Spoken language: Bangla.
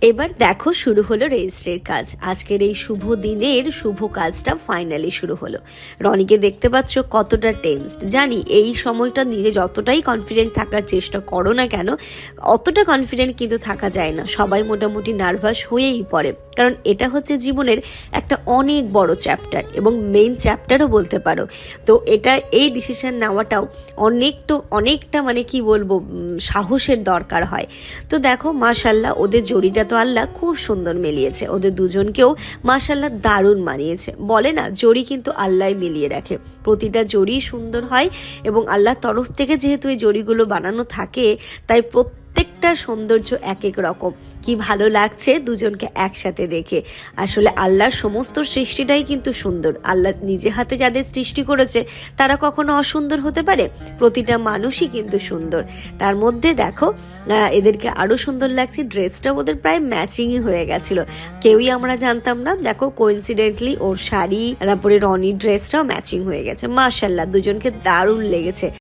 এবার দেখো শুরু হলো রেজিস্ট্রির কাজ। আজকের এই শুভ দিনের শুভ কাজটা ফাইনালি শুরু হলো। রনিকে দেখতে পাচ্ছ কতটা টেন্সড। জানি এই সময়টা নিজে যতটাই কনফিডেন্ট থাকার চেষ্টা করো না কেন, অতটা কনফিডেন্ট কিন্তু থাকা যায় না। সবাই মোটামুটি নার্ভাস হয়েই পড়ে, কারণ এটা হচ্ছে জীবনের একটা অনেক বড় চ্যাপ্টার এবং মেইন চ্যাপ্টারও বলতে পারো। তো এটা এই ডিসিশন নেওয়াটাও অনেকটা মানে কি বলবো, সাহসের দরকার হয়। তো দেখো মাশাল্লাহ ওদের জড়িটা তো আল্লাহ খুব সুন্দর মিলিয়েছে, ওদের দুজনকেও মাশাল্লাহ দারুণ মানিয়েছে। বলে না জড়ি কিন্তু আল্লাহ মিলিয়ে রাখে, প্রতিটা জড়ি সুন্দর হয় এবং আল্লাহর তরফ থেকে যেহেতু এই জড়িগুলো বানানো থাকে, তাই প্রত্যেকটা সৌন্দর্য এক এক রকম। কি ভালো লাগছে দুজনকে একসাথে দেখে। আসলে আল্লাহর সমস্ত সৃষ্টিটাই কিন্তু সুন্দর। আল্লাহ নিজে হাতে যাদের সৃষ্টি করেছে তারা কখনো অসুন্দর হতে পারে? প্রতিটা মানুষই কিন্তু সুন্দর। তার মধ্যে দেখো এদেরকে আরও সুন্দর লাগছে। ড্রেসটা ওদের প্রায় ম্যাচিংই হয়ে গেছিল, কেউই আমরা জানতাম না। দেখো কোইন্সিডেন্টলি ওর শাড়ি তারপরে রনির ড্রেসটাও ম্যাচিং হয়ে গেছে। মাশাল্লাহ দুজনকে দারুণ লেগেছে।